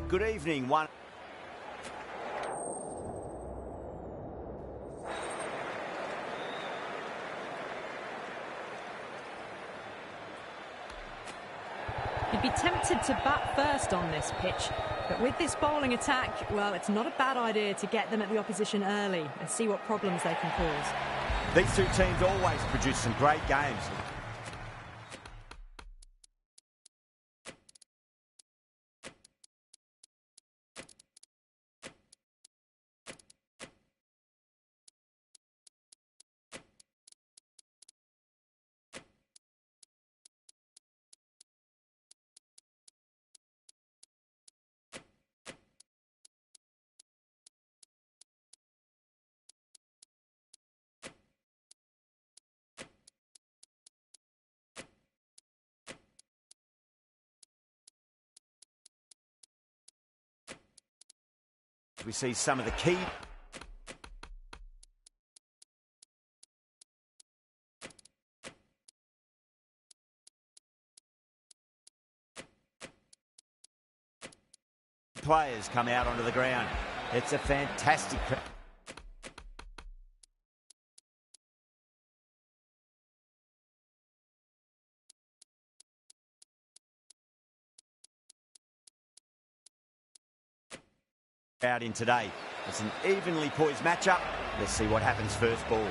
Good evening. One. You'd be tempted to bat first on this pitch, but with this bowling attack, well, it's not a bad idea to get them at the opposition early and see what problems they can cause. These two teams always produce some great games. We see some of the key players come out onto the ground. It's a fantastic. Out in today. It's an evenly poised matchup. Let's see what happens first ball.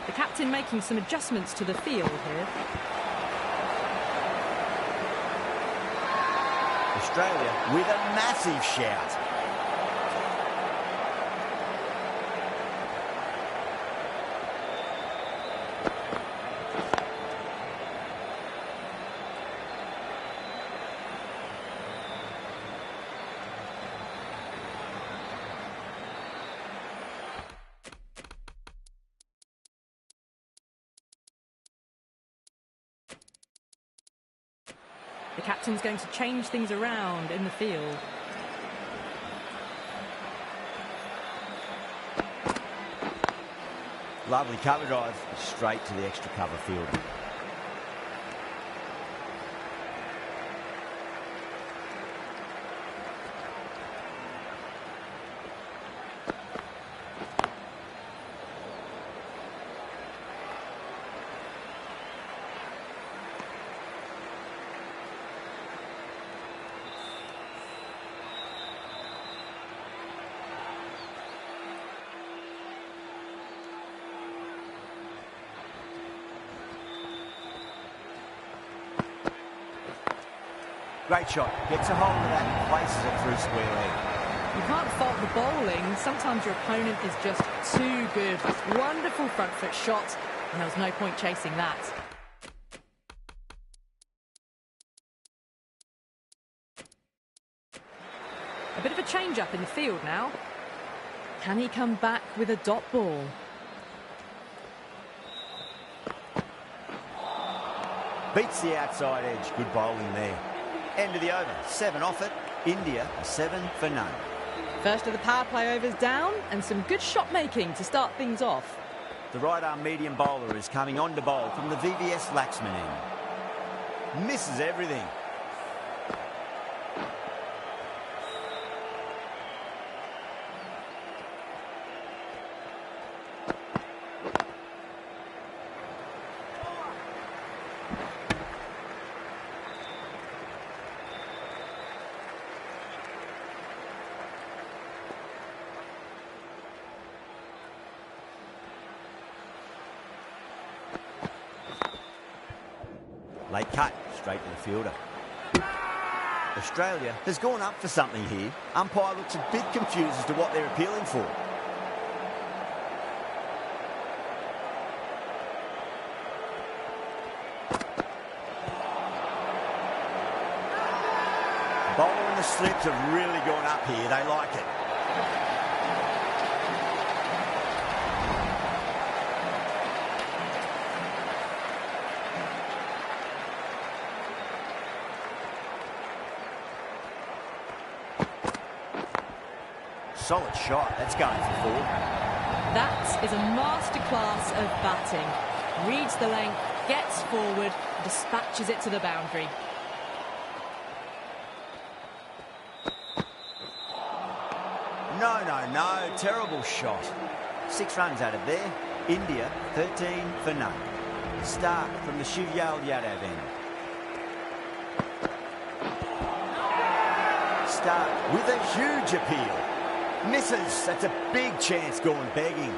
The captain making some adjustments to the field here. Australia with a massive shout. The captain's going to change things around in the field. Lovely cover drive, straight to the extra cover field. Great shot. Gets a hold of that and places it through square leg. You can't fault the bowling. Sometimes your opponent is just too good. Wonderful front foot shot, and there was no point chasing that. A bit of a change-up in the field now. Can he come back with a dot ball? Beats the outside edge. Good bowling there. End of the over. 7 off it. India 7 for none. First of the power play overs down, and some good shot making to start things off. The right arm medium bowler is coming on to bowl from the VVS Laxman end. Misses everything. Late cut, straight to the fielder. Australia has gone up for something here. Umpire looks a bit confused as to what they're appealing for. Bowler and the slips have really gone up here. They like it. Solid shot. That's going for 4. That is a masterclass of batting. Reads the length, gets forward, dispatches it to the boundary. No. Terrible shot. 6 runs out of there. India, 13 for none. Stark from the Shivyal Yadav end. Stark with a huge appeal. Misses. That's a big chance gone begging.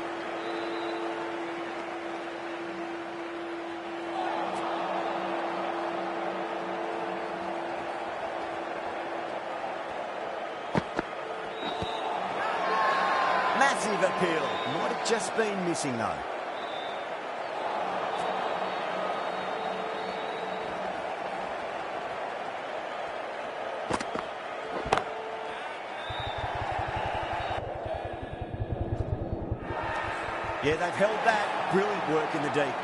Massive appeal. Might have just been missing though. Yeah, they've held that. Brilliant work in the deep.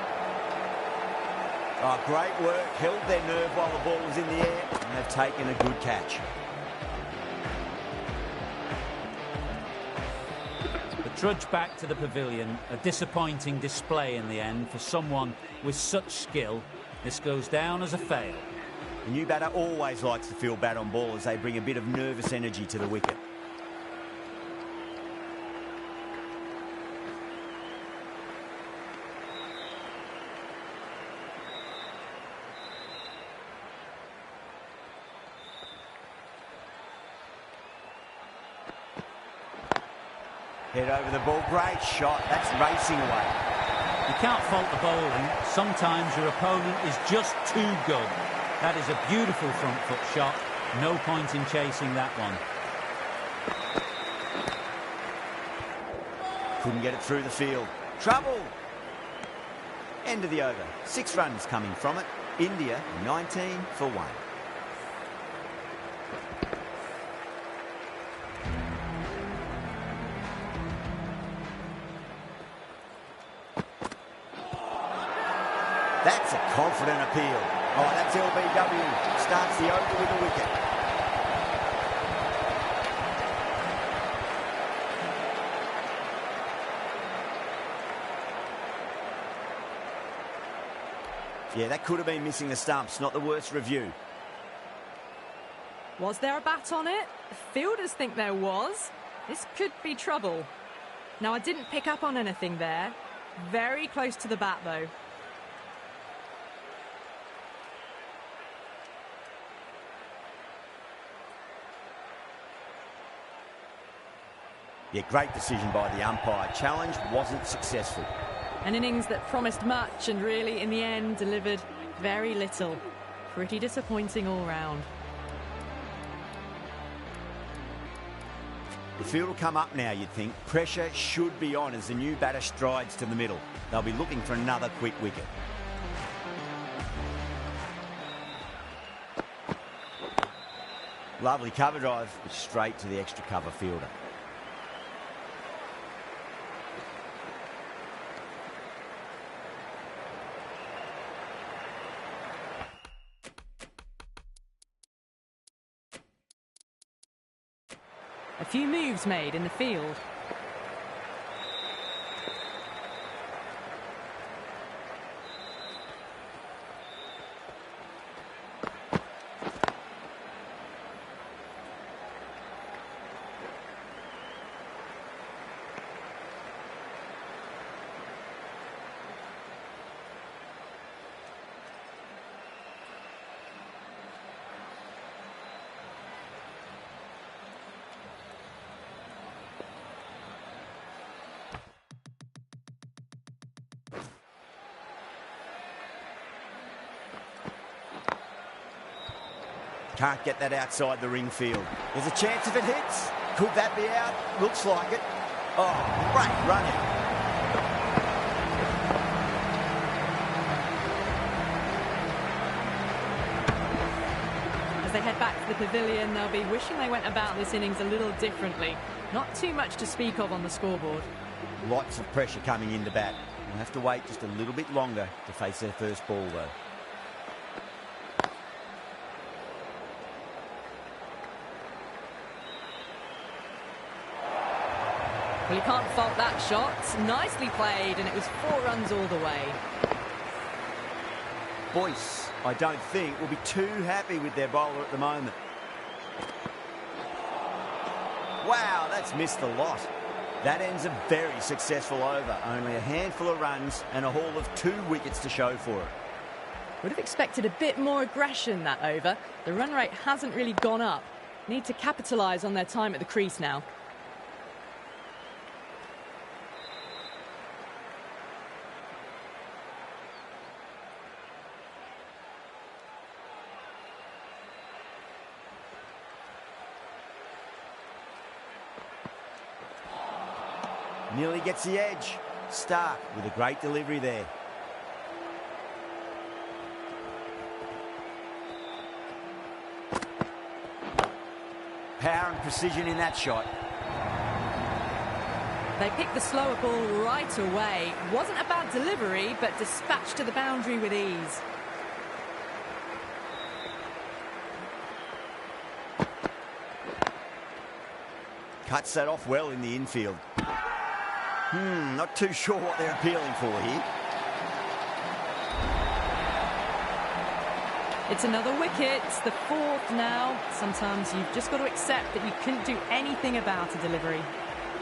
Oh, great work. Held their nerve while the ball was in the air, and they've taken a good catch. The trudge back to the pavilion, a disappointing display in the end for someone with such skill. This goes down as a fail. The new batter always likes to feel bat on ball as they bring a bit of nervous energy to the wicket. Head over the ball. Great shot. That's racing away. You can't fault the bowling. Sometimes your opponent is just too good. That is a beautiful front foot shot. No point in chasing that one. Couldn't get it through the field. Trouble. End of the over. 6 runs coming from it. India 19 for 1. That's a confident appeal. Oh, that's LBW. Starts the over with a wicket. Yeah, that could have been missing the stumps. Not the worst review. Was there a bat on it? Fielders think there was. This could be trouble. Now, I didn't pick up on anything there. Very close to the bat, though. Yeah, great decision by the umpire. Challenge wasn't successful. An innings that promised much and really, in the end, delivered very little. Pretty disappointing all round. The field will come up now, you'd think. Pressure should be on as the new batter strides to the middle. They'll be looking for another quick wicket. Lovely cover drive, but straight to the extra cover fielder. A few moves made in the field. Can't get that outside the ring field. There's a chance if it hits. Could that be out? Looks like it. Oh, great running. As they head back to the pavilion, they'll be wishing they went about this innings a little differently. Not too much to speak of on the scoreboard. Lots of pressure coming into bat. We'll have to wait just a little bit longer to face their first ball, though. Well, you can't fault that shot. Nicely played, and it was 4 runs all the way. Boyce, I don't think, will be too happy with their bowler at the moment. Wow, that's missed the lot. That ends a very successful over. Only a handful of runs and a haul of 2 wickets to show for it. Would have expected a bit more aggression that over. The run rate hasn't really gone up. Need to capitalise on their time at the crease now. Nearly gets the edge. Stark with a great delivery there. Power and precision in that shot. They picked the slower ball right away. Wasn't a bad delivery, but dispatched to the boundary with ease. Cuts that off well in the infield. Not too sure what they're appealing for here. It's another wicket. It's the 4th now. Sometimes you've just got to accept that you couldn't do anything about a delivery.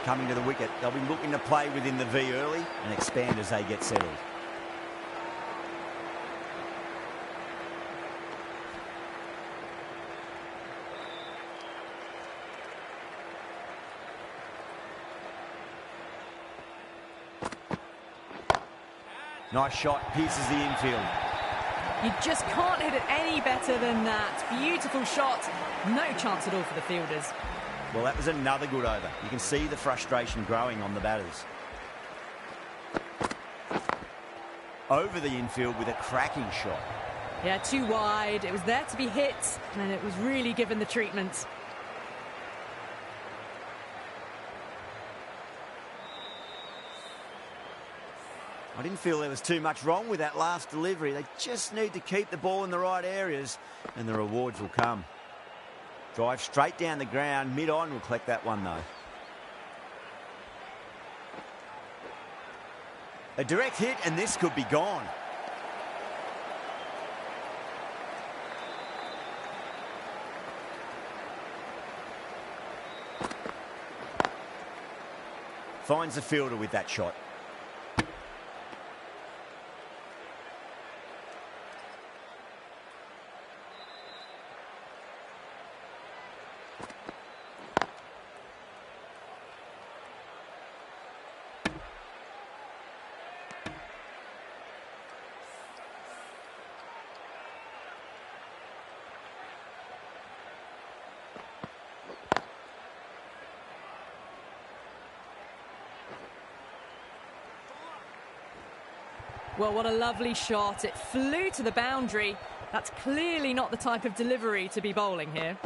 Coming to the wicket, they'll be looking to play within the V early and expand as they get settled. Nice shot, pierces the infield. You just can't hit it any better than that. Beautiful shot. No chance at all for the fielders. Well, that was another good over. You can see the frustration growing on the batters. Over the infield with a cracking shot. Yeah, too wide. It was there to be hit, and it was really given the treatment. I didn't feel there was too much wrong with that last delivery. They just need to keep the ball in the right areas and the rewards will come. Drive straight down the ground. Mid-on will collect that one, though. A direct hit, and this could be gone. Finds the fielder with that shot. Well, what a lovely shot. It flew to the boundary. That's clearly not the type of delivery to be bowling here.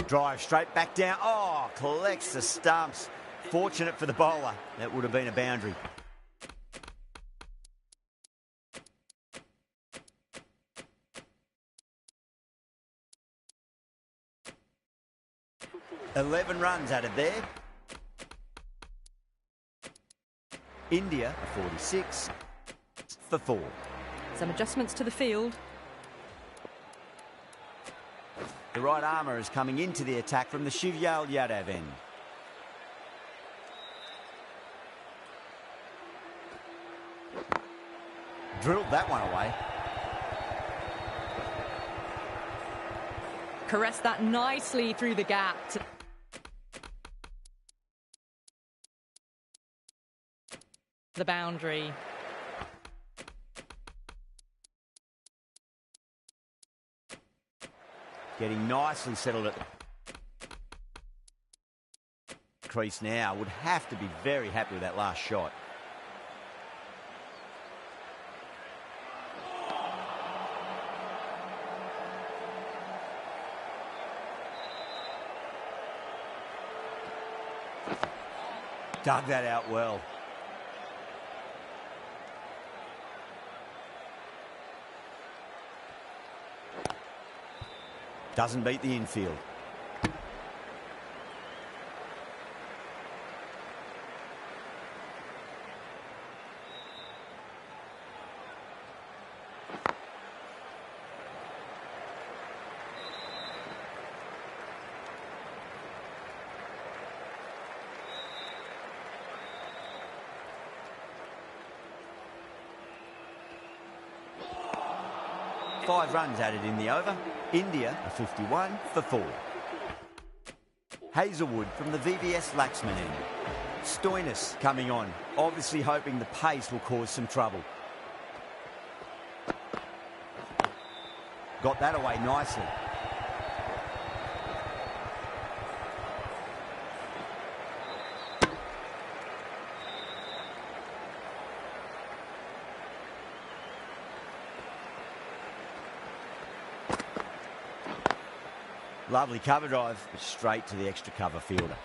Drive straight back down. Oh, collects the stumps. Fortunate for the bowler. That would have been a boundary. $11 runs added there. India, a 46 for 4. Some adjustments to the field. The right armour is coming into the attack from the Shivyal Yadav end. Drilled that one away. Caressed that nicely through the gap. The boundary. Getting nicely settled at the crease now. Would have to be very happy with that last shot. Dug that out well. Doesn't beat the infield. 5 runs added in the over. India are 51 for 4. Hazelwood from the VVS Laxman end. Stoinis coming on, obviously hoping the pace will cause some trouble. Got that away nicely. Lovely cover drive, but straight to the extra cover fielder.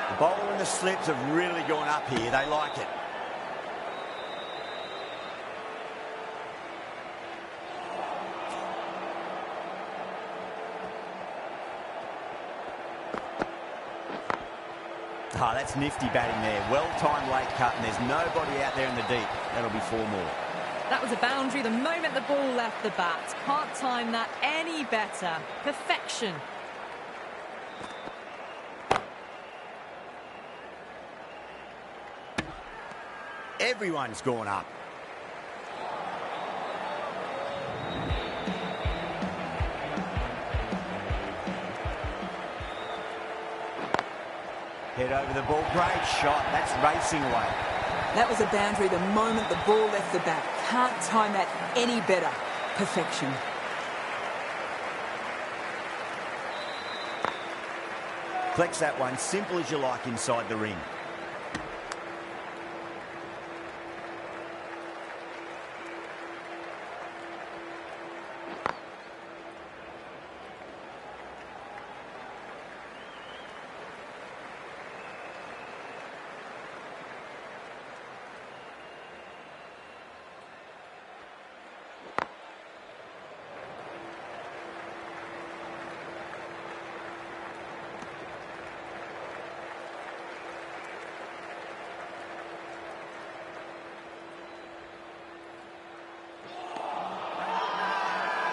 The bowler and the slips have really gone up here. They like it. Ah, that's nifty batting there. Well-timed late cut, and there's nobody out there in the deep. That'll be 4 more. That was a boundary the moment the ball left the bat. Can't time that any better. Perfection. Everyone's gone up. Head over the ball. Great shot. That's racing away. That was a boundary the moment the ball left the bat. Can't time that any better. Perfection. Flex that one, simple as you like inside the ring.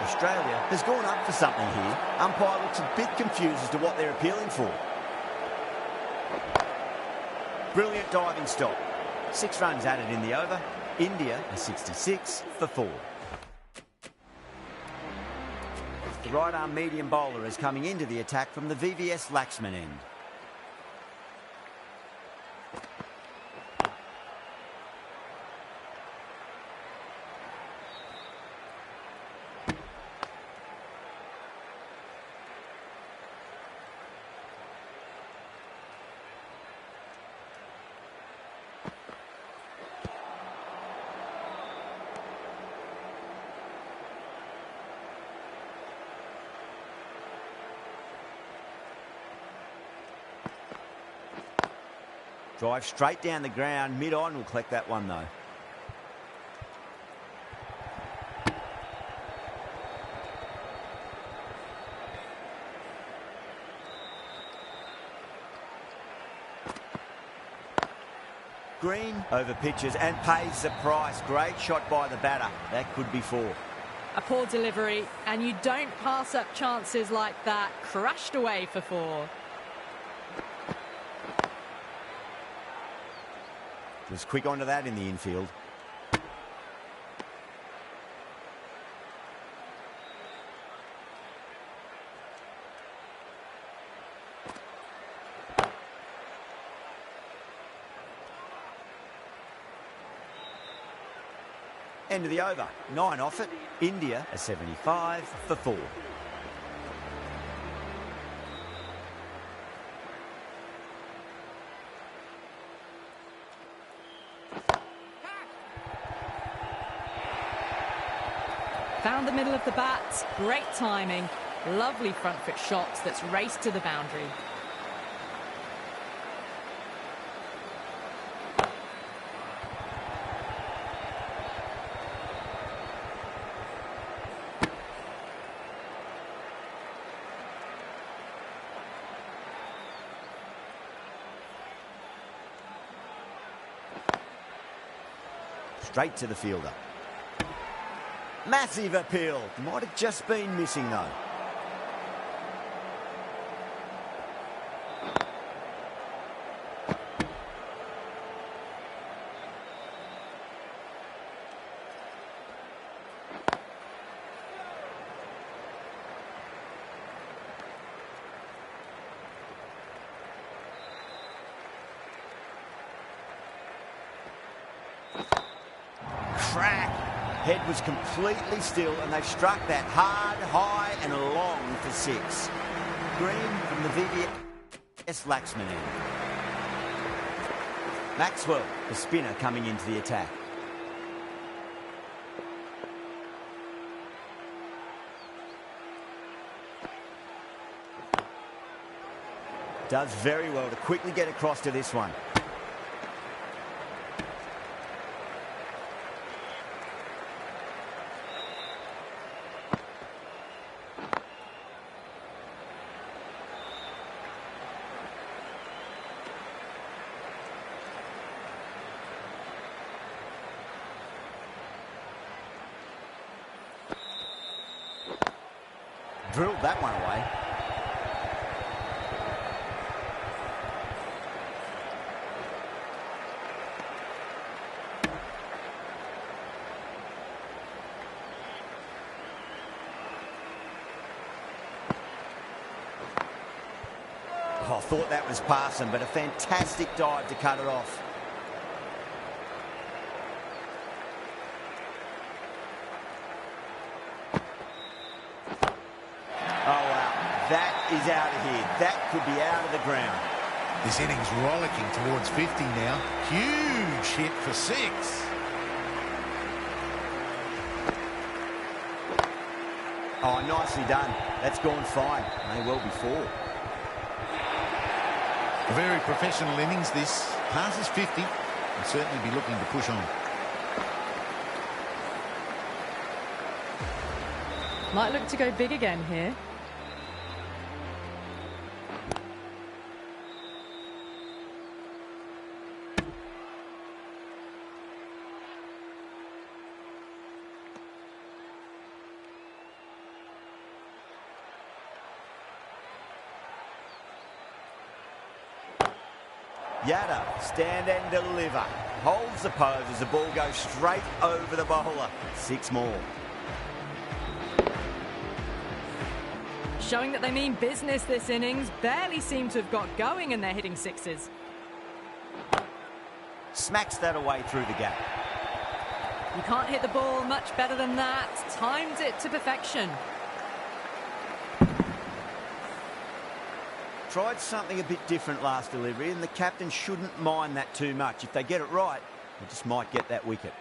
Australia has gone up for something here. Umpire looks a bit confused as to what they're appealing for. Brilliant diving stop. 6 runs added in the over. India are 66 for 4. The right-arm medium bowler is coming into the attack from the VVS Laxman end. Drive straight down the ground. Mid-on will collect that one, though. Green over pitches and pays the price. Great shot by the batter. That could be 4. A poor delivery, and you don't pass up chances like that. Crashed away for 4. Was quick onto that in the infield. End of the over. 9 off it. India are 75 for 4. Found the middle of the bat. Great timing. Lovely front foot shot that's raced to the boundary. Straight to the fielder. Massive appeal. Might have just been missing though. Crack. Head was completely still and they've struck that hard, high and long for 6. Green from the VVS Laxman end. Maxwell, the spinner, coming into the attack. Does very well to quickly get across to this one. Drilled that one away. Oh, I thought that was passing, but a fantastic dive to cut it off. That is out of here. That could be out of the ground. This inning's rollicking towards 50 now. Huge hit for 6. Oh, nicely done. That's gone fine. May well be 4. A very professional innings this. Passes 50. Will certainly be looking to push on. Might look to go big again here. Yada, stand and deliver. Holds the pose as the ball goes straight over the bowler. 6 more. Showing that they mean business this innings. Barely seem to have got going and they're hitting 6s. Smacks that away through the gap. You can't hit the ball much better than that. Timed it to perfection. Tried something a bit different last delivery, and the captain shouldn't mind that too much. If they get it right, they just might get that wicket.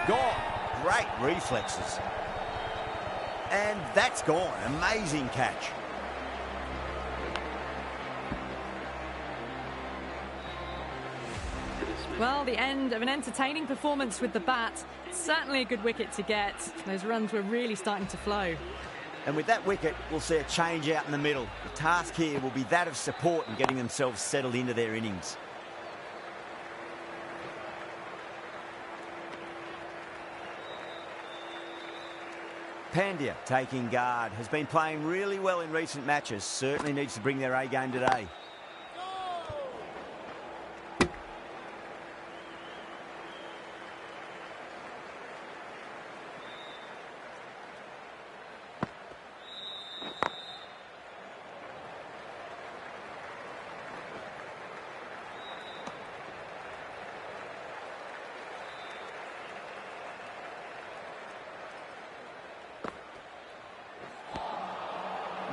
Gone. Great reflexes. And that's gone. Amazing catch. Well, the end of an entertaining performance with the bat. Certainly a good wicket to get. Those runs were really starting to flow. And with that wicket, we'll see a change out in the middle. The task here will be that of support and getting themselves settled into their innings. Pandya taking guard. Has been playing really well in recent matches. Certainly needs to bring their A game today.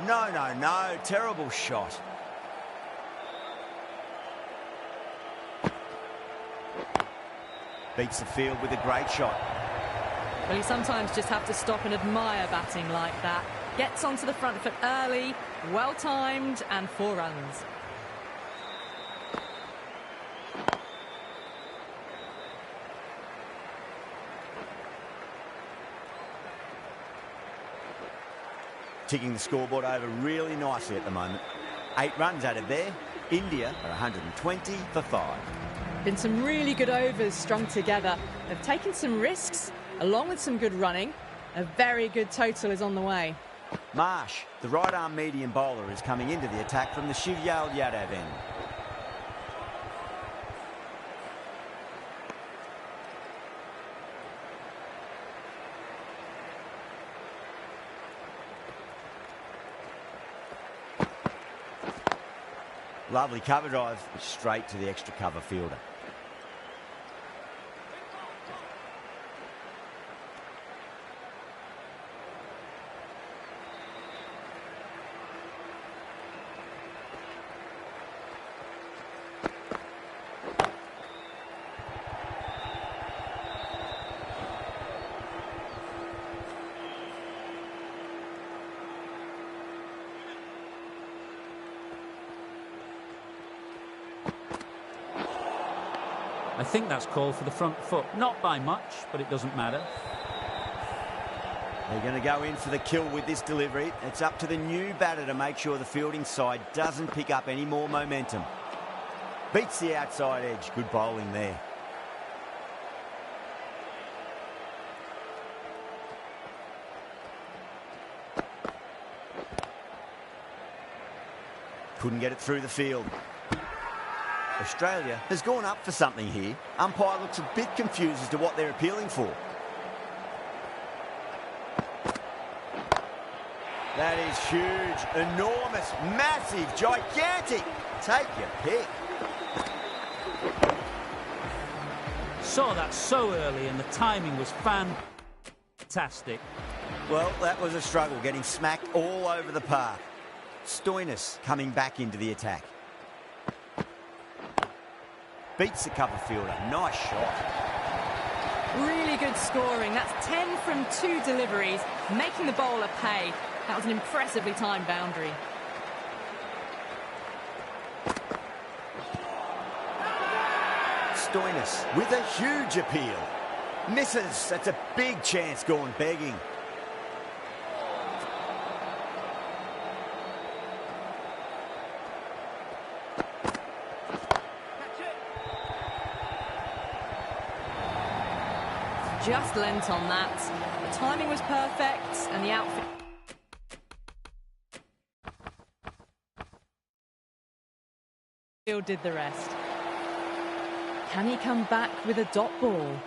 No, no, no. Terrible shot. Beats the field with a great shot. Well, you sometimes just have to stop and admire batting like that. Gets onto the front foot early, well-timed, and 4 runs. Ticking the scoreboard over really nicely at the moment. 8 runs out of there. India are 120 for 5. Been some really good overs strung together. They've taken some risks, along with some good running. A very good total is on the way. Marsh, the right-arm medium bowler, is coming into the attack from the Shivyal Yadav end. Lovely cover drive, straight to the extra cover fielder. I think that's called for the front foot. Not by much, but it doesn't matter. They're going to go in for the kill with this delivery. It's up to the new batter to make sure the fielding side doesn't pick up any more momentum. Beats the outside edge. Good bowling there. Couldn't get it through the field. Australia has gone up for something here. Umpire looks a bit confused as to what they're appealing for. That is huge, enormous, massive, gigantic. Take your pick. Saw that so early and the timing was fantastic. Well, that was a struggle, getting smacked all over the park. Stoinis coming back into the attack. Beats the cover fielder. Nice shot. Really good scoring. That's 10 from 2 deliveries, making the bowler pay. That was an impressively timed boundary. Stoinis with a huge appeal. Misses. That's a big chance gone begging. Just lent on that. The timing was perfect and the outfit did the rest. Can he come back with a dot ball?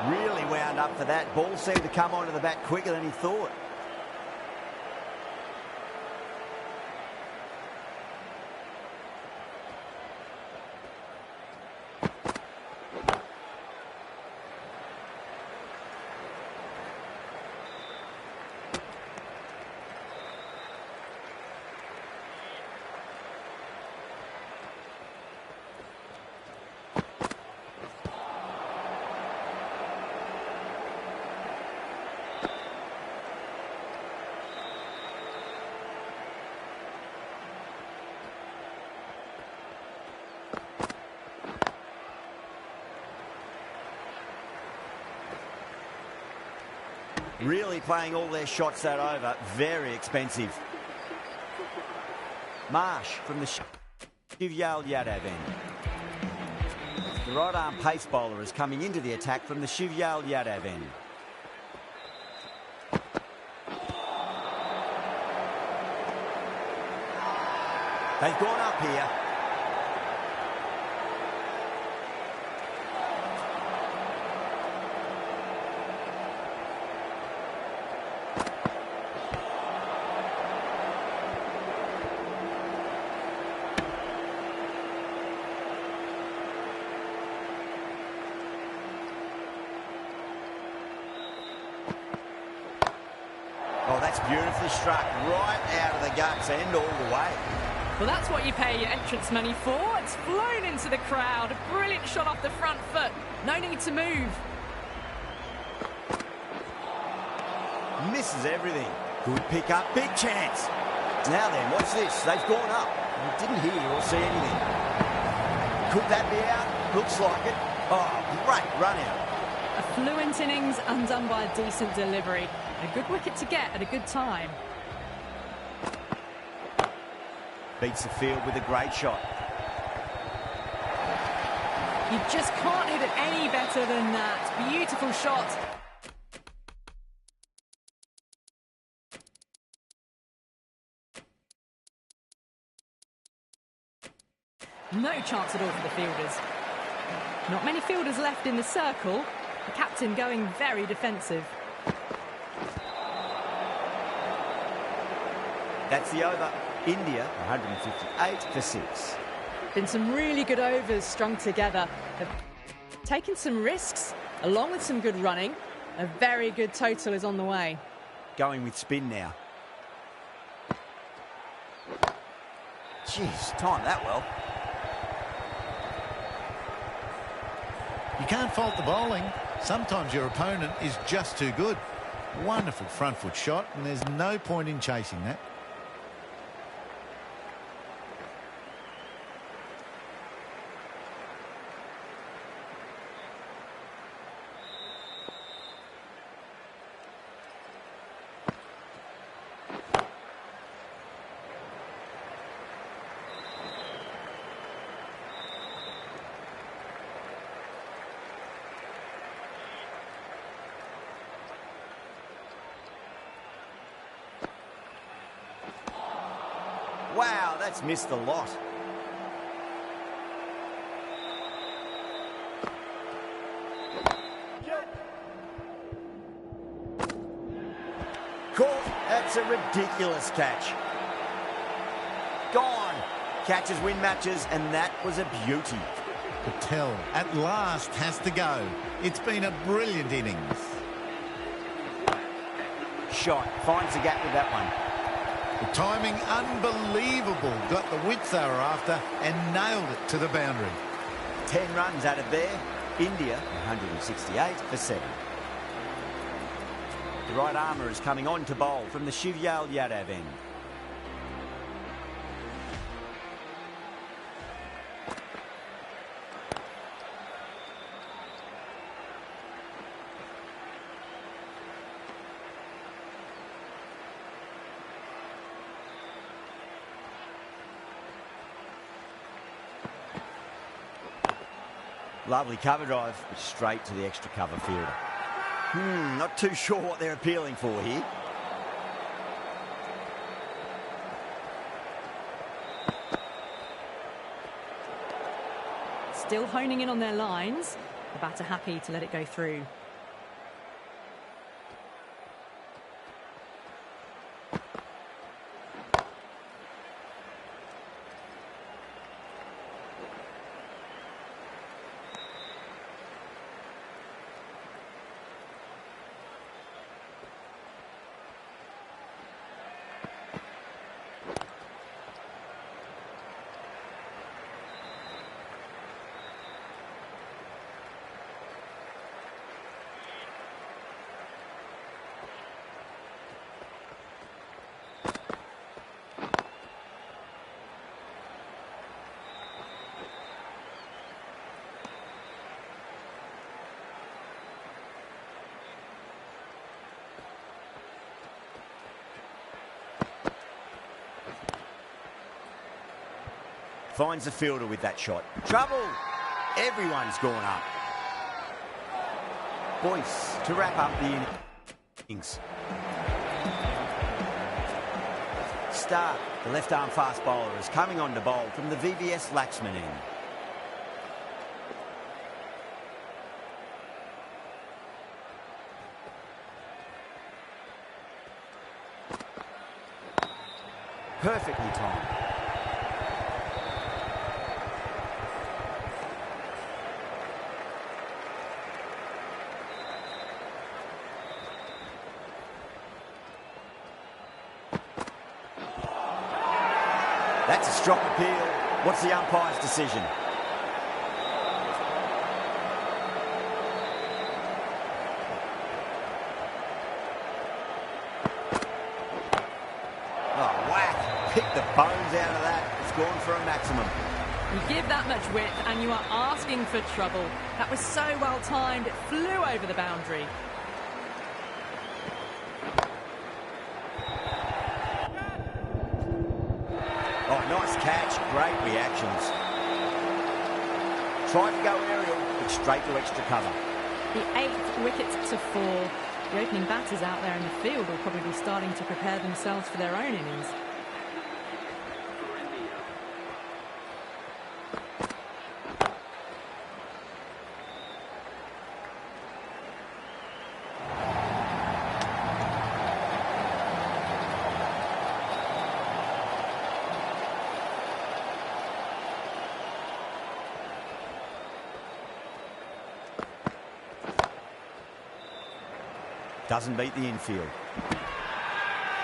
Really wound up for that. Ball seemed to come onto the bat quicker than he thought. Really playing all their shots that over. Very expensive. Marsh from the Shivyal Yadav end. The right arm pace bowler is coming into the attack from the Shivyal Yadav end. They've gone up here. Oh, that's beautifully struck right out of the guts end all the way. Well, that's what you pay your entrance money for. It's flown into the crowd. A brilliant shot off the front foot. No need to move. Misses everything. Good pick up, big chance. Now then, watch this. They've gone up. We didn't hear or see anything. Could that be out? Looks like it. Oh, great run out. A fluent innings undone by a decent delivery. A good wicket to get at a good time. Beats the field with a great shot. You just can't hit it any better than that. Beautiful shot. No chance at all for the fielders. Not many fielders left in the circle. The captain going very defensive. That's the over. India, 158 for 6. Been some really good overs strung together. They've taken some risks, along with some good running. A very good total is on the way. Going with spin now. Jeez, timed that well. You can't fault the bowling. Sometimes your opponent is just too good. Wonderful front foot shot, and there's no point in chasing that. Wow, that's missed a lot. Caught. That's a ridiculous catch. Gone. Catches win matches, and that was a beauty. Patel at last has to go. It's been a brilliant innings. Shot. Finds the gap with that one. The timing unbelievable. Got the width they were after and nailed it to the boundary. 10 runs added there. India, 168 for 7. The right armour is coming on to bowl from the Shivyal Yadav end. Lovely cover drive, but straight to the extra cover fielder. Not too sure what they're appealing for here. Still honing in on their lines. The batter happy to let it go through. Finds the fielder with that shot. Trouble! Everyone's gone up. Boyce to wrap up the innings. Stark, the left-arm fast bowler, is coming on to bowl from the VVS Laxman end. Perfectly timed. That's a strong appeal. What's the umpire's decision? Oh, whack. Pick the bones out of that. It's gone for a maximum. You give that much width and you are asking for trouble. That was so well timed, it flew over the boundary. Oh, nice catch. Great reactions. Tried to go aerial, but straight to extra cover. The 8th wicket to fall. The opening batters out there in the field will probably be starting to prepare themselves for their own innings. Doesn't beat the infield.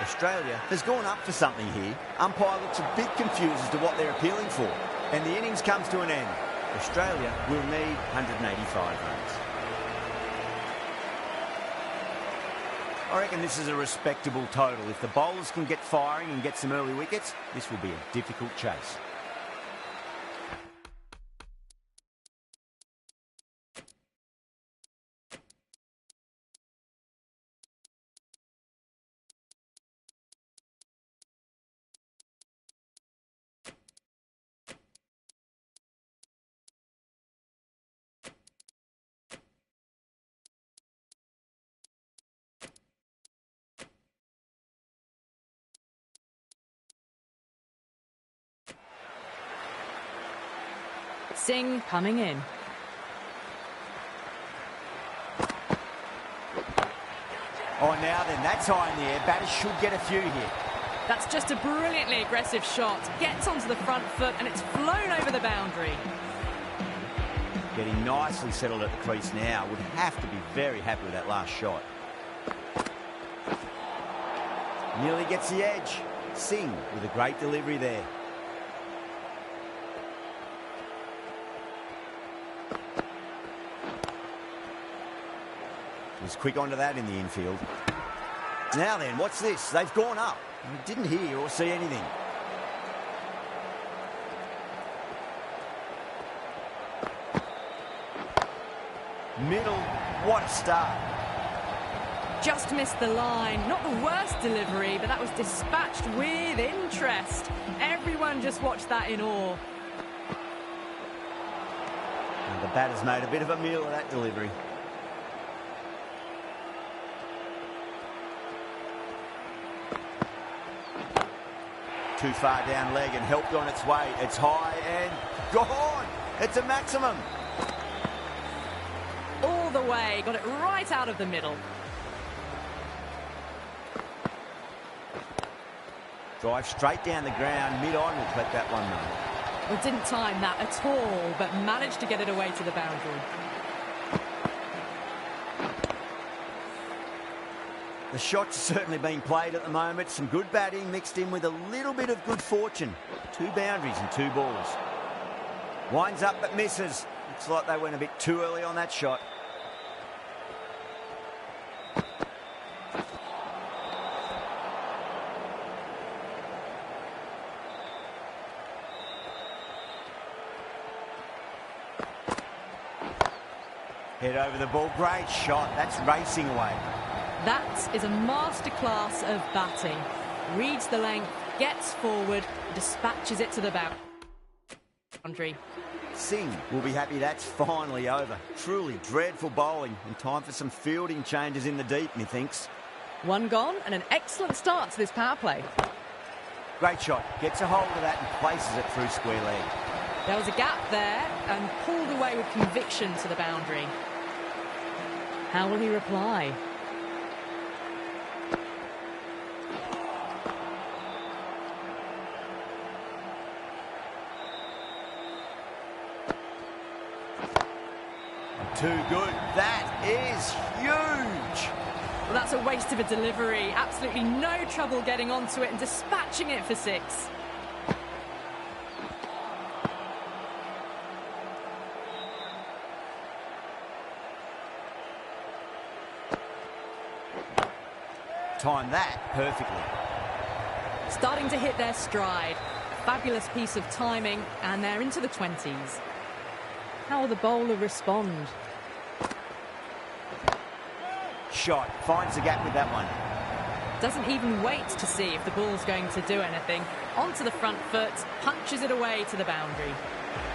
Australia has gone up for something here. Umpire looks a bit confused as to what they're appealing for. And the innings comes to an end. Australia will need 185 runs. I reckon this is a respectable total. If the bowlers can get firing and get some early wickets, this will be a difficult chase. Singh coming in. Oh, now then, that's high in the air. Batters should get a few here. That's just a brilliantly aggressive shot. Gets onto the front foot and it's flown over the boundary. Getting nicely settled at the crease now. Would have to be very happy with that last shot. Nearly gets the edge. Singh with a great delivery there. Was quick onto that in the infield. Now then, what's this? They've gone up. I didn't hear or see anything. Middle, what a start. Just missed the line. Not the worst delivery, but that was dispatched with interest. Everyone just watched that in awe. And the batter's made a bit of a meal of that delivery. Too far down leg and helped on its way. It's high and gone. It's a maximum. All the way. Got it right out of the middle. Drive straight down the ground. Mid-on will collect that one though. Well, didn't time that at all, but managed to get it away to the boundary. The shot's certainly being played at the moment. Some good batting mixed in with a little bit of good fortune. 2 boundaries and 2 balls. Winds up but misses. Looks like they went a bit too early on that shot. Head over the ball. Great shot. That's racing away. That is a masterclass of batting. Reads the length, gets forward, dispatches it to the boundary. Singh will be happy that's finally over. Truly dreadful bowling and time for some fielding changes in the deep, methinks. 1 gone and an excellent start to this power play. Great shot. Gets a hold of that and places it through square leg. There was a gap there and pulled away with conviction to the boundary. How will he reply? Too good. That is huge. Well, that's a waste of a delivery. Absolutely no trouble getting onto it and dispatching it for 6. timed that perfectly. Starting to hit their stride. Fabulous piece of timing, and they're into the 20s. How will the bowler respond? Shot. Finds the gap with that one. Doesn't even wait to see if the ball's going to do anything. Onto the front foot, punches it away to the boundary.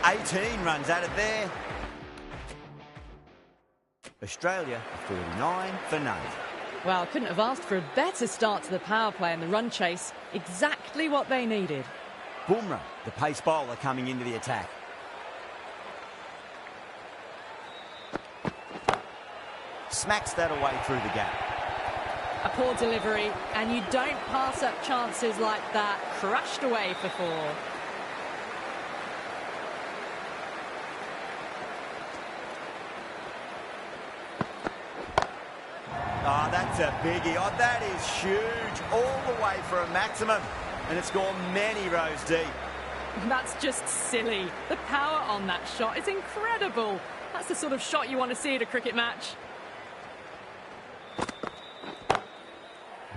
18 runs at it there. Australia 49 for none. Well, couldn't have asked for a better start to the power play and the run chase. Exactly what they needed. Bumrah, the pace bowler, coming into the attack. Smacks that away through the gap. A poor delivery, and you don't pass up chances like that. Crushed away for 4. Oh, that's a biggie. Oh, that is huge. All the way for a maximum. And it's gone many rows deep. That's just silly. The power on that shot is incredible. That's the sort of shot you want to see at a cricket match.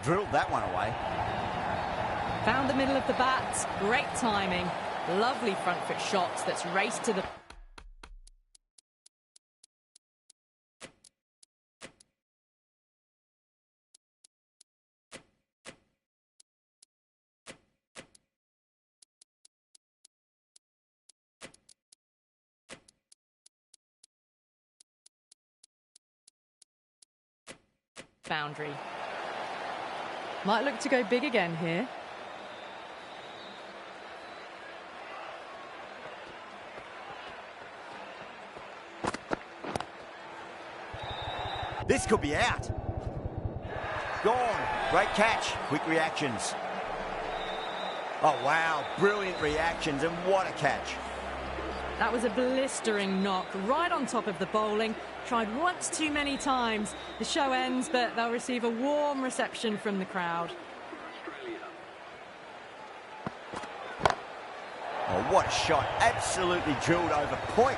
Drilled that one away. Found the middle of the bat. Great timing. Lovely front foot shots that's raced to the... boundary. Might look to go big again here. This could be out. Gone. Great catch. Quick reactions. Oh, wow. Brilliant reactions, and what a catch. That was a blistering knock right on top of the bowling. Tried once too many times. The show ends, but they'll receive a warm reception from the crowd. Oh, what a shot. Absolutely drilled over point,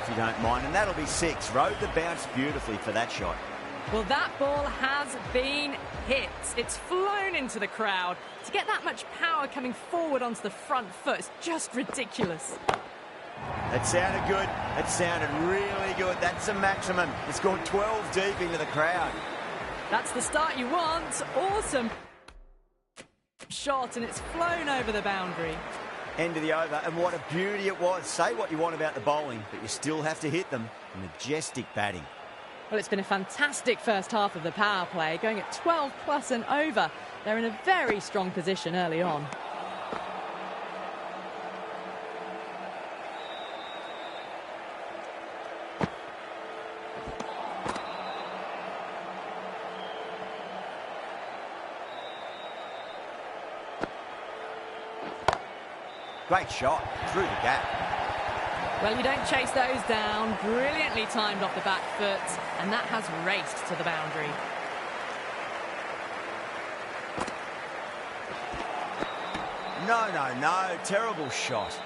if you don't mind. And that'll be 6. Rode the bounce beautifully for that shot. Well, that ball has been hit. It's flown into the crowd. To get that much power coming forward onto the front foot is just ridiculous. It sounded good. It sounded really good. That's a maximum. It's gone 12 deep into the crowd. That's the start you want. Awesome shot, and it's flown over the boundary. End of the over, and what a beauty it was. Say what you want about the bowling, but you still have to hit them. Majestic batting. Well, it's been a fantastic first half of the power play, going at 12 plus and over. They're in a very strong position early on. Great shot through the gap. Well, you don't chase those down. Brilliantly timed off the back foot, and that has raced to the boundary. No, no, no. Terrible shot.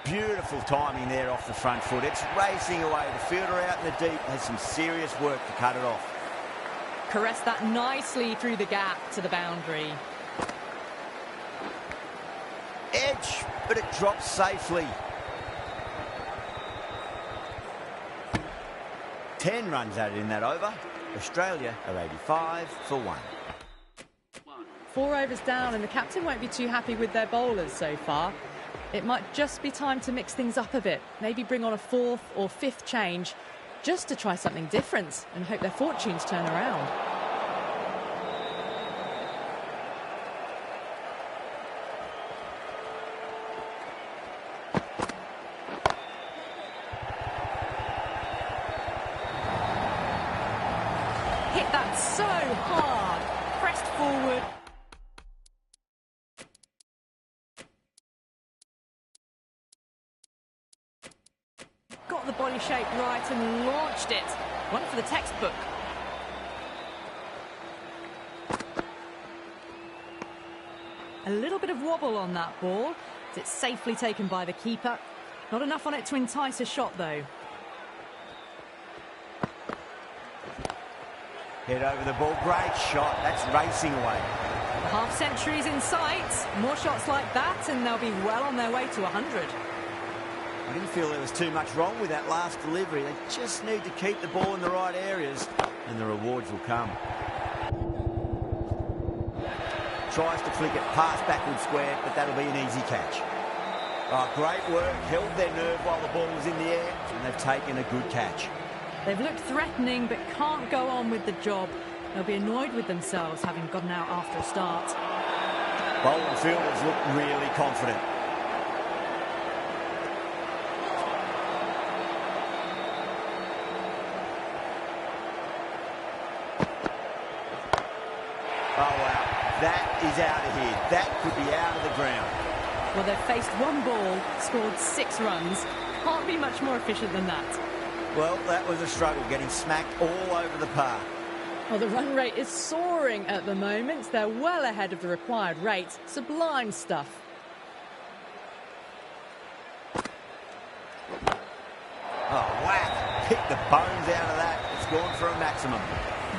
Beautiful timing there off the front foot. It's racing away. The fielder out in the deep has some serious work to cut it off. Caressed that nicely through the gap to the boundary. Edge, but it drops safely. 10 runs added in that over. Australia are 85 for 1. 4 overs down, and the captain won't be too happy with their bowlers so far. It might just be time to mix things up a bit. Maybe bring on a 4th or 5th change just to try something different and hope their fortunes turn around. Hit that so hard. Pressed forward. Got the body shape right and launched it. One for the textbook. A little bit of wobble on that ball. It's safely taken by the keeper. Not enough on it to entice a shot, though. Head over the ball. Great shot. That's racing away. The half-century's in sight. More shots like that, and they'll be well on their way to 100. I didn't feel there was too much wrong with that last delivery. They just need to keep the ball in the right areas, and the rewards will come. Tries to flick it past backward square, but that'll be an easy catch. Oh, great work. Held their nerve while the ball was in the air, and they've taken a good catch. They've looked threatening, but can't go on with the job. They'll be annoyed with themselves, having gotten out after a start. Bowling fielders look really confident. Oh, wow. That is out of here. That could be out of the ground. Well, they've faced one ball, scored 6 runs. Can't be much more efficient than that. Well, that was a struggle, getting smacked all over the park. Well, the run rate is soaring at the moment. They're well ahead of the required rate. Sublime stuff. Oh, whack. Pick the bones out of that. It's gone for a maximum.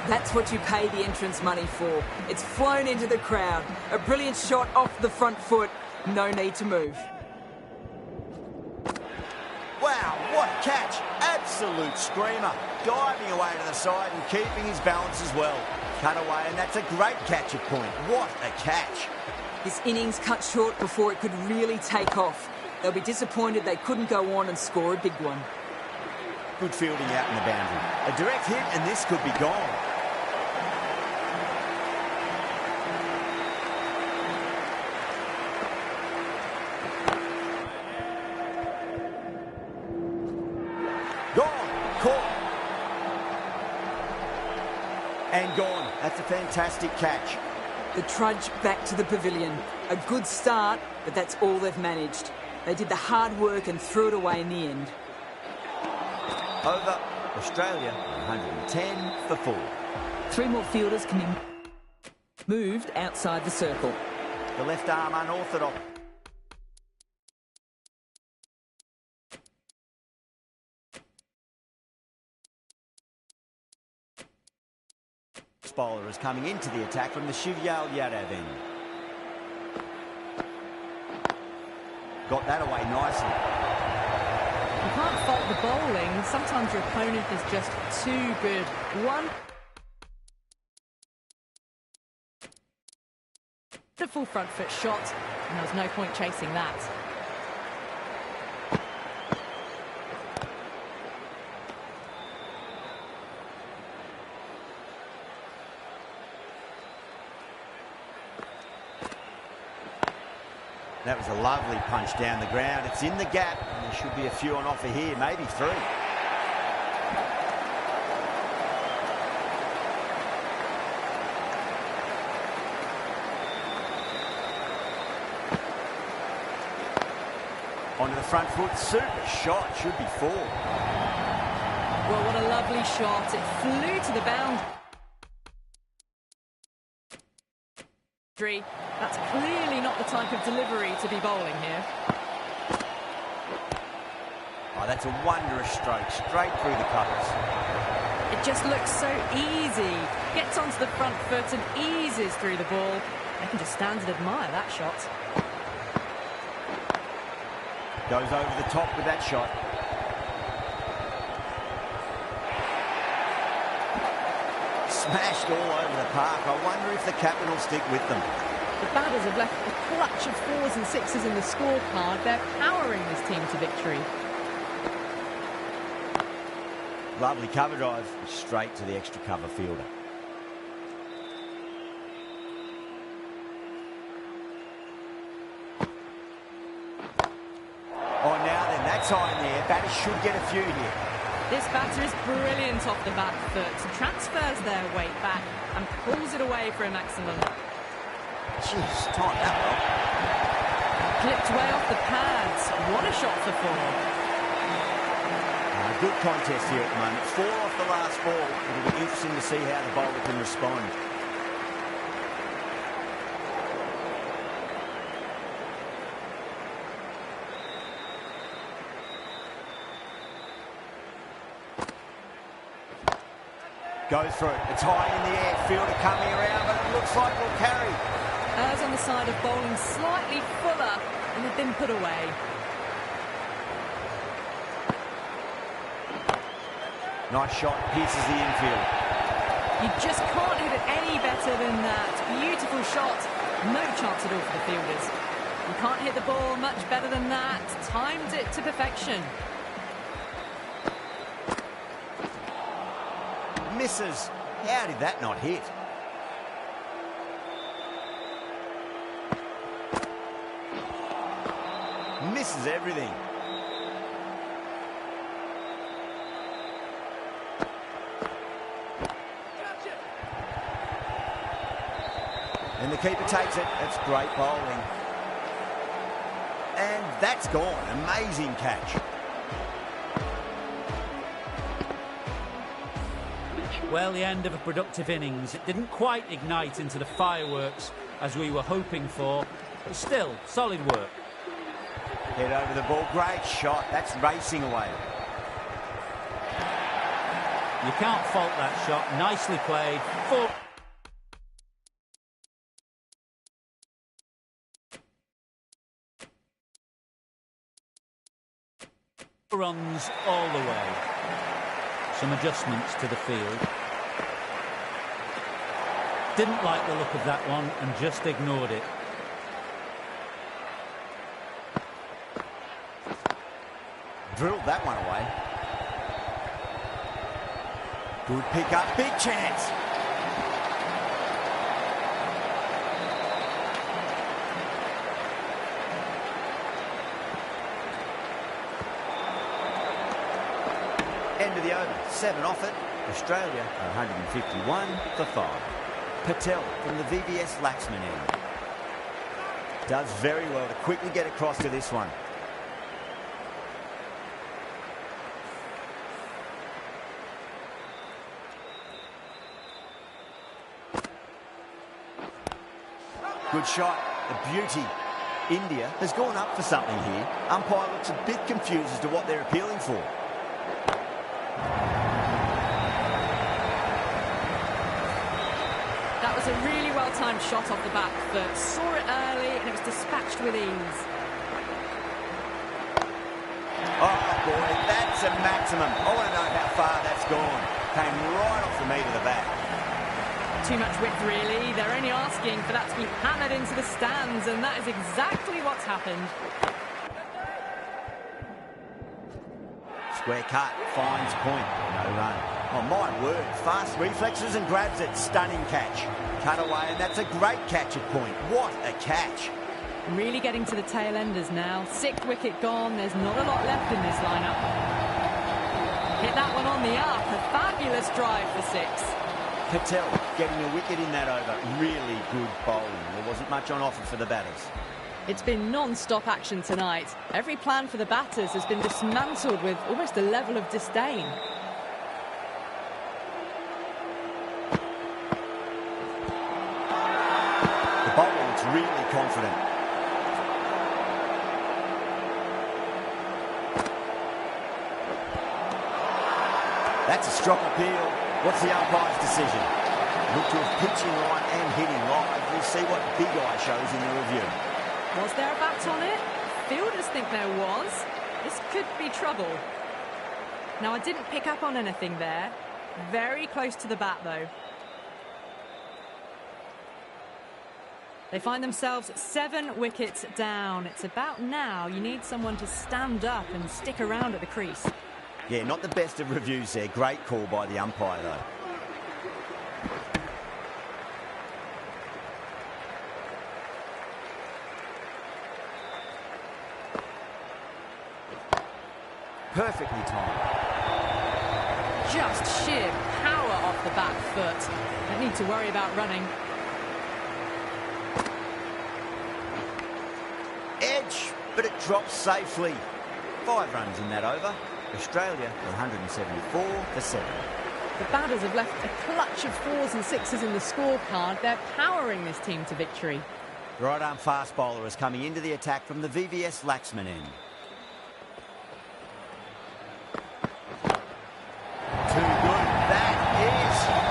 That's what you pay the entrance money for. It's flown into the crowd. A brilliant shot off the front foot. No need to move. Wow, what a catch. Absolute screamer. Diving away to the side and keeping his balance as well. Cut away, and that's a great catch at point. What a catch. This innings cut short before it could really take off. They'll be disappointed they couldn't go on and score a big one. Good fielding out in the boundary. A direct hit, and this could be gone. And gone. That's a fantastic catch. The trudge back to the pavilion. A good start, but that's all they've managed. They did the hard work and threw it away in the end. Over. Australia, 110 for 4. 3 more fielders can be moved outside the circle. The left arm unorthodox. Bowler is coming into the attack from the Shivyal Yadav end. Got that away nicely. You can't fault the bowling. Sometimes your opponent is just too good. Wonderful front foot shot, and there was no point chasing that. That was a lovely punch down the ground. It's in the gap. And there should be a few on offer here, maybe 3. Onto the front foot. Super shot. Should be 4. Well, what a lovely shot. It flew to the boundary. That's clearly not the type of delivery to be bowling here. Oh, that's a wondrous stroke, straight through the covers. It just looks so easy. Gets onto the front foot and eases through the ball. I can just stand and admire that shot. Goes over the top with that shot. Smashed all over the park. I wonder if the captain will stick with them. The batters have left a clutch of 4s and 6s in the scorecard. They're powering this team to victory. Lovely cover drive, straight to the extra cover fielder. Oh, now then, that's high in the air. Batters should get a few here. This batter is brilliant off the back foot. Transfers their weight back and pulls it away for a maximum. Jeez, timed that well. Clipped way off the pads. What a shot for 4. Good contest here at the moment. 4 off the last ball. It'll be interesting to see how the bowler can respond. Goes for it. It's high in the air. Fielder coming around, but it looks like we'll carry. Errs on the side of bowling slightly fuller and have been put away. Nice shot. Pierces the infield. You just can't hit it any better than that. Beautiful shot. No chance at all for the fielders. You can't hit the ball much better than that. Timed it to perfection. Misses. How did that not hit? Misses everything. And the keeper takes it. That's great bowling. And that's gone. Amazing catch. Well, the end of a productive innings. It didn't quite ignite into the fireworks as we were hoping for, but still, solid work. Head over the ball. Great shot. That's racing away. You can't fault that shot. Nicely played. 4 runs all the way. Some adjustments to the field. Didn't like the look of that one and just ignored it. Drilled that one away. Good pick up. Big chance. End of the over. 7 off it. Australia 151 for 5. Patel from the VVS Laxman end. Does very well to quickly get across to this one. Good shot. A beauty. India has gone up for something here. Umpire looks a bit confused as to what they're appealing for. That was a really well-timed shot off the back foot. Saw it early and it was dispatched with ease. Oh, boy, that's a maximum. I want to know how far that's gone. Came right off the meat of the bat. Too much width, really. They're only asking for that to be hammered into the stands, and that is exactly what's happened. Square cut, finds point, no run. Oh, my word, fast reflexes and grabs it. Stunning catch. Cut away, and that's a great catch at point. What a catch. Really getting to the tail enders now. 6th wicket gone. There's not a lot left in this lineup. Hit that one on the up. A fabulous drive for 6. Patel getting a wicket in that over. Really good bowling. There wasn't much on offer for the batters. It's been non-stop action tonight. Every plan for the batters has been dismantled with almost a level of disdain. The bowler looks really confident. That's a strong appeal. What's the umpire's decision? Look to have pitching right and hitting live. We'll see what Big Eye shows in the review. Was there a bat on it? Fielders think there was. This could be trouble. Now, I didn't pick up on anything there. Very close to the bat, though. They find themselves 7 wickets down. It's about now you need someone to stand up and stick around at the crease. Yeah, not the best of reviews there. Great call by the umpire, though. Perfectly timed. Just sheer power off the back foot. Don't need to worry about running. Edge, but it drops safely. 5 runs in that over. Australia 174 for 7. The batters have left a clutch of 4s and 6s in the scorecard. They're powering this team to victory. Right arm fast bowler is coming into the attack from the VVS Laxman end. Too good. That is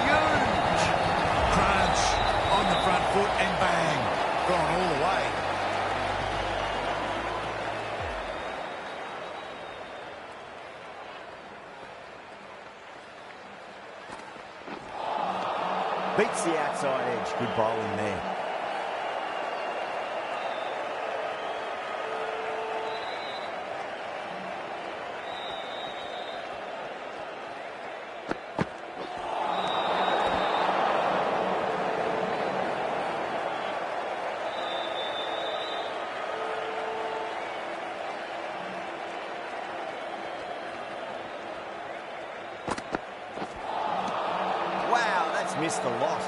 Beats the outside edge. Good bowling there. Wow, that's missed a lot.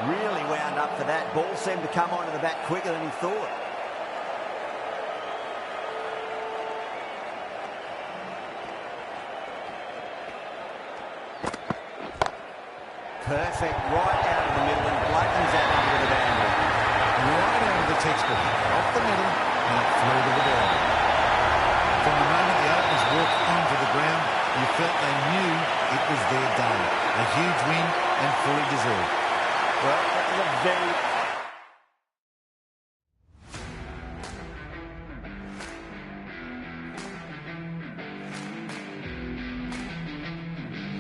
Really wound up for that. Ball seemed to come onto the bat quicker than he thought. Perfect, right out of the middle and bludgeons that one to the boundary. Right out of the textbook, off the middle, and it flew to the ball. From the moment the openers walked onto the ground, you felt they knew it was their day. A huge win and fully deserved. Well, that was a very